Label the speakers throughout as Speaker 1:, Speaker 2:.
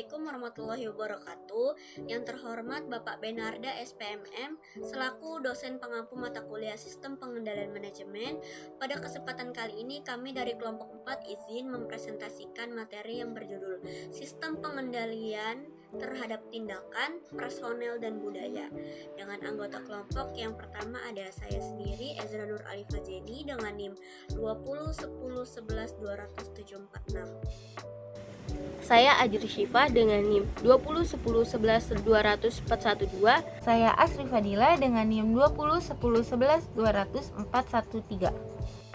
Speaker 1: Assalamualaikum warahmatullahi wabarakatuh. Yang terhormat Bapak Benarda SPMM selaku dosen pengampu mata kuliah Sistem Pengendalian Manajemen. Pada kesempatan kali ini kami dari kelompok 4 izin mempresentasikan materi yang berjudul Sistem Pengendalian terhadap Tindakan, Personel dan Budaya. Dengan anggota kelompok yang pertama ada saya sendiri Ezra Nur Alifa Jeni dengan NIM 2010111276.
Speaker 2: Saya Ajri Syifa dengan NIM 2010111241.
Speaker 3: Saya Asri Fadila dengan NIM 2010112413.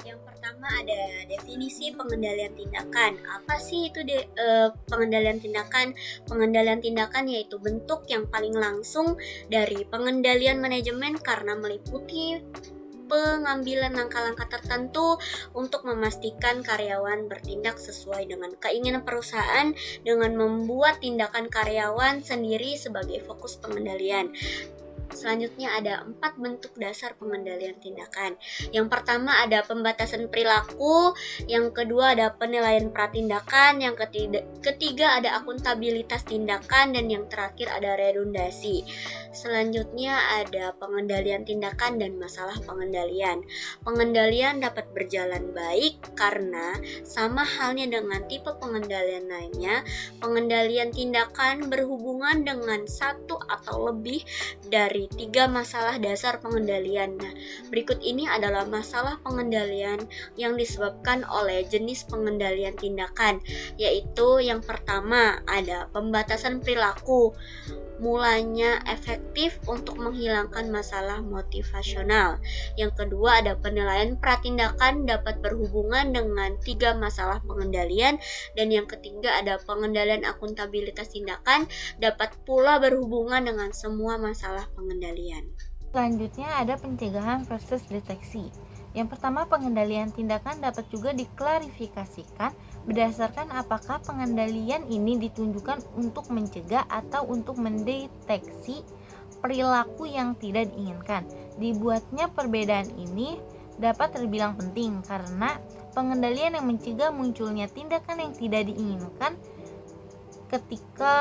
Speaker 1: Yang pertama ada definisi pengendalian tindakan. Apa sih itu pengendalian tindakan? Pengendalian tindakan yaitu bentuk yang paling langsung dari pengendalian manajemen karena meliputi pengambilan langkah-langkah tertentu untuk memastikan karyawan bertindak sesuai dengan keinginan perusahaan dengan membuat tindakan karyawan sendiri sebagai fokus pengendalian. Selanjutnya ada 4 bentuk dasar pengendalian tindakan. Yang pertama ada pembatasan perilaku, yang kedua ada penilaian pratindakan, yang ketiga ada akuntabilitas tindakan, dan yang terakhir ada redundasi. Selanjutnya ada pengendalian tindakan dan masalah pengendalian. Pengendalian dapat berjalan baik karena sama halnya dengan tipe pengendalian lainnya, pengendalian tindakan berhubungan dengan satu atau lebih dari 3 masalah dasar pengendalian. Nah, berikut ini adalah masalah pengendalian yang disebabkan oleh jenis pengendalian tindakan, yaitu yang pertama ada pembatasan perilaku. Mulanya efektif untuk menghilangkan masalah motivasional. Yang kedua ada penilaian pratindakan dapat berhubungan dengan 3 masalah pengendalian, dan yang ketiga ada pengendalian akuntabilitas tindakan dapat pula berhubungan dengan semua masalah pengendalian.
Speaker 3: Selanjutnya ada pencegahan versus deteksi. Yang pertama, pengendalian tindakan dapat juga diklarifikasikan berdasarkan apakah pengendalian ini ditunjukkan untuk mencegah atau untuk mendeteksi perilaku yang tidak diinginkan. Dibuatnya perbedaan ini dapat terbilang penting karena pengendalian yang mencegah munculnya tindakan yang tidak diinginkan ketika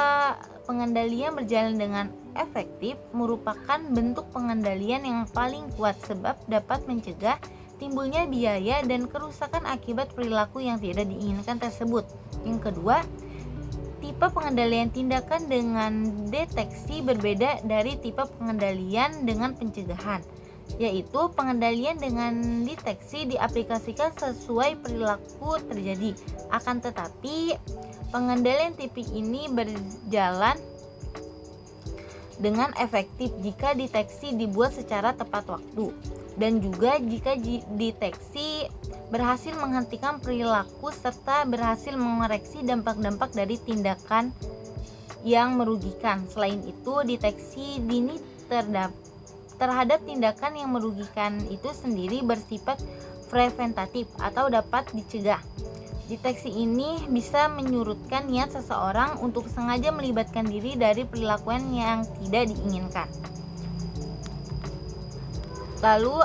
Speaker 3: pengendalian berjalan dengan efektif merupakan bentuk pengendalian yang paling kuat sebab dapat mencegah timbulnya biaya dan kerusakan akibat perilaku yang tidak diinginkan tersebut. Yang kedua, tipe pengendalian tindakan dengan deteksi berbeda dari tipe pengendalian dengan pencegahan, yaitu pengendalian dengan deteksi diaplikasikan sesuai perilaku terjadi. Akan tetapi, pengendalian tipe ini berjalan dengan efektif jika deteksi dibuat secara tepat waktu, dan juga jika deteksi berhasil menghentikan perilaku serta berhasil mengoreksi dampak-dampak dari tindakan yang merugikan. Selain itu, deteksi dini terhadap tindakan yang merugikan itu sendiri bersifat preventatif atau dapat dicegah. Deteksi ini bisa menyurutkan niat seseorang untuk sengaja melibatkan diri dari perilakuan yang tidak diinginkan. Lalu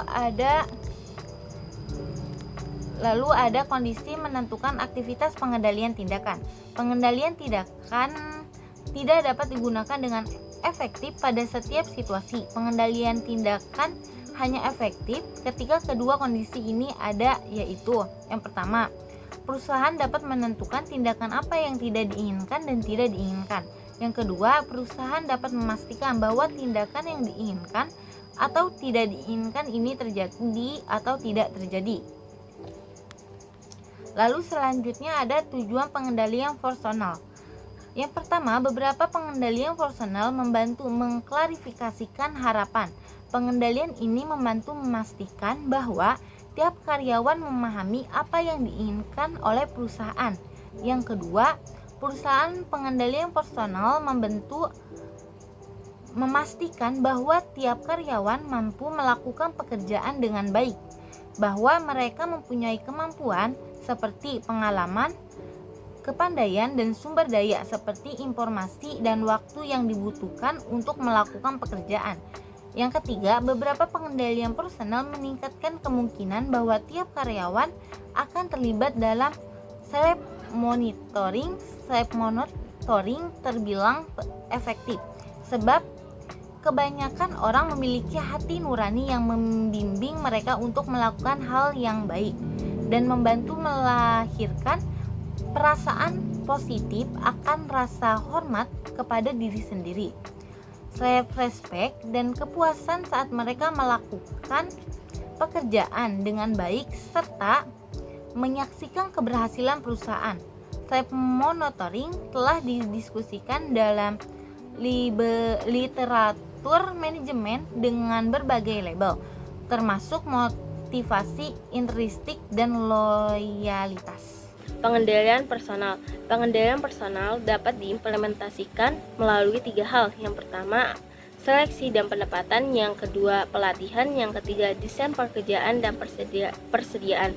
Speaker 3: ada kondisi menentukan aktivitas pengendalian tindakan. Pengendalian tindakan tidak dapat digunakan dengan efektif pada setiap situasi. Pengendalian tindakan hanya efektif ketika kedua kondisi ini ada, yaitu yang pertama, perusahaan dapat menentukan tindakan apa yang tidak diinginkan dan tidak diinginkan. Yang kedua, perusahaan dapat memastikan bahwa tindakan yang diinginkan atau tidak diinginkan ini terjadi atau tidak terjadi. Lalu selanjutnya ada tujuan pengendalian personal. Yang pertama, beberapa pengendalian personal membantu mengklarifikasikan harapan. Pengendalian ini membantu memastikan bahwa tiap karyawan memahami apa yang diinginkan oleh perusahaan. Yang kedua, perusahaan pengendalian personal memastikan bahwa tiap karyawan mampu melakukan pekerjaan dengan baik, bahwa mereka mempunyai kemampuan seperti pengalaman, kepandaian, dan sumber daya seperti informasi dan waktu yang dibutuhkan untuk melakukan pekerjaan. Yang ketiga, beberapa pengendalian personal meningkatkan kemungkinan bahwa tiap karyawan akan terlibat dalam self monitoring, self monitoring terbilang efektif sebab kebanyakan orang memiliki hati nurani yang membimbing mereka untuk melakukan hal yang baik dan membantu melahirkan perasaan positif akan rasa hormat kepada diri sendiri, self-respect, dan kepuasan saat mereka melakukan pekerjaan dengan baik serta menyaksikan keberhasilan perusahaan. Self monitoring telah didiskusikan dalam literatur manajemen dengan berbagai label, termasuk motivasi intrinsik dan loyalitas.
Speaker 2: Pengendalian personal. Pengendalian personal dapat diimplementasikan melalui 3 hal. Yang pertama, seleksi dan pendapatan. Yang kedua, pelatihan. Yang ketiga, desain pekerjaan dan persediaan.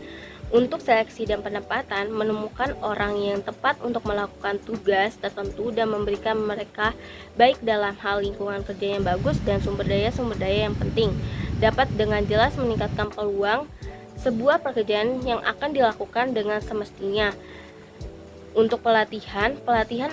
Speaker 2: Untuk seleksi dan pendapatan, menemukan orang yang tepat untuk melakukan tugas tertentu dan memberikan mereka baik dalam hal lingkungan kerja yang bagus dan sumber daya yang penting, dapat dengan jelas meningkatkan peluang sebuah pekerjaan yang akan dilakukan dengan semestinya. Untuk pelatihan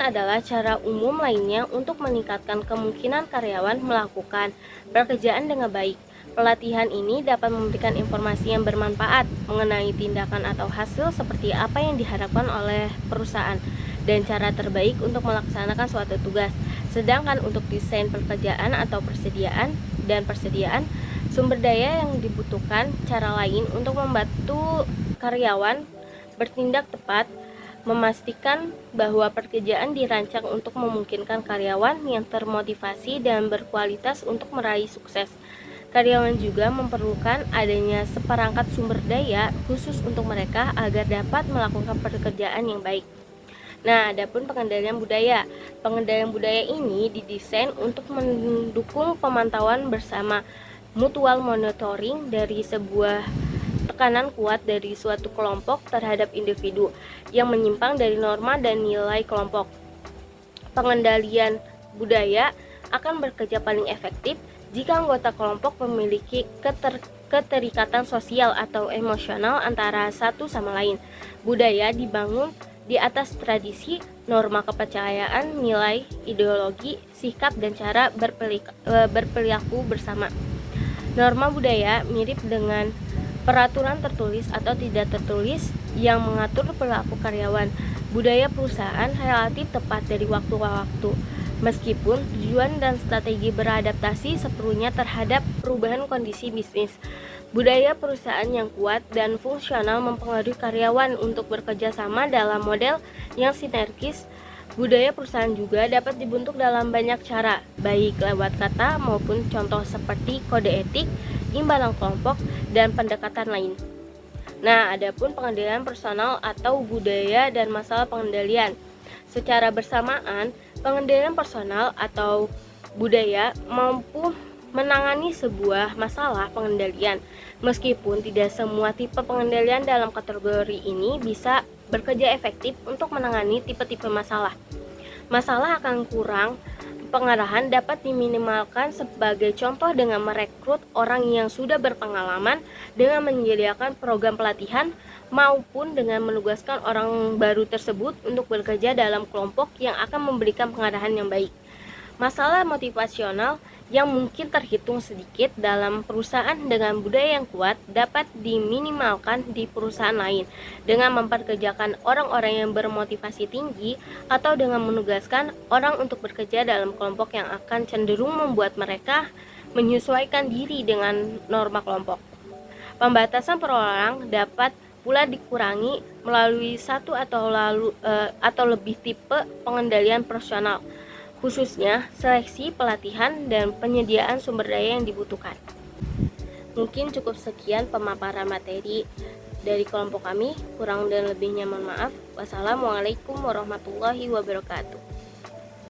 Speaker 2: adalah cara umum lainnya untuk meningkatkan kemungkinan karyawan melakukan pekerjaan dengan baik. Pelatihan ini dapat memberikan informasi yang bermanfaat mengenai tindakan atau hasil seperti apa yang diharapkan oleh perusahaan dan cara terbaik untuk melaksanakan suatu tugas. Sedangkan untuk desain pekerjaan atau persediaan, sumber daya yang dibutuhkan cara lain untuk membantu karyawan bertindak tepat, memastikan bahwa pekerjaan dirancang untuk memungkinkan karyawan yang termotivasi dan berkualitas untuk meraih sukses. Karyawan juga memerlukan adanya seperangkat sumber daya khusus untuk mereka agar dapat melakukan pekerjaan yang baik. Nah, adapun pengendalian budaya. Pengendalian budaya ini didesain untuk mendukung pemantauan bersama, mutual monitoring dari sebuah tekanan kuat dari suatu kelompok terhadap individu yang menyimpang dari norma dan nilai kelompok. Pengendalian budaya akan bekerja paling efektif jika anggota kelompok memiliki keterikatan sosial atau emosional antara satu sama lain. Budaya dibangun di atas tradisi, norma kepercayaan, nilai, ideologi, sikap, dan cara berperilaku bersama. Norma budaya mirip dengan peraturan tertulis atau tidak tertulis yang mengatur perilaku karyawan. Budaya perusahaan relatif tepat dari waktu ke waktu, meskipun tujuan dan strategi beradaptasi sepenuhnya terhadap perubahan kondisi bisnis. Budaya perusahaan yang kuat dan fungsional mempengaruhi karyawan untuk bekerja sama dalam model yang sinergis. Budaya perusahaan juga dapat dibentuk dalam banyak cara, baik lewat kata maupun contoh seperti kode etik, imbalan kelompok, dan pendekatan lain. Nah, adapun pengendalian personal atau budaya dan masalah pengendalian. Secara bersamaan, pengendalian personal atau budaya mampu menangani sebuah masalah pengendalian. Meskipun tidak semua tipe pengendalian dalam kategori ini bisa bekerja efektif untuk menangani tipe-tipe masalah. Masalah akan kurang pengarahan dapat diminimalkan sebagai contoh dengan merekrut orang yang sudah berpengalaman, dengan menyediakan program pelatihan, maupun dengan menugaskan orang baru tersebut untuk bekerja dalam kelompok yang akan memberikan pengarahan yang baik. Masalah motivasional yang mungkin terhitung sedikit dalam perusahaan dengan budaya yang kuat dapat diminimalkan di perusahaan lain dengan memperkerjakan orang-orang yang bermotivasi tinggi atau dengan menugaskan orang untuk bekerja dalam kelompok yang akan cenderung membuat mereka menyesuaikan diri dengan norma kelompok. Pembatasan per orang dapat pula dikurangi melalui satu atau lebih tipe pengendalian personal, khususnya seleksi, pelatihan, dan penyediaan sumber daya yang dibutuhkan. Mungkin cukup sekian pemaparan materi dari kelompok kami. Kurang dan lebihnya mohon maaf. Wassalamualaikum warahmatullahi wabarakatuh.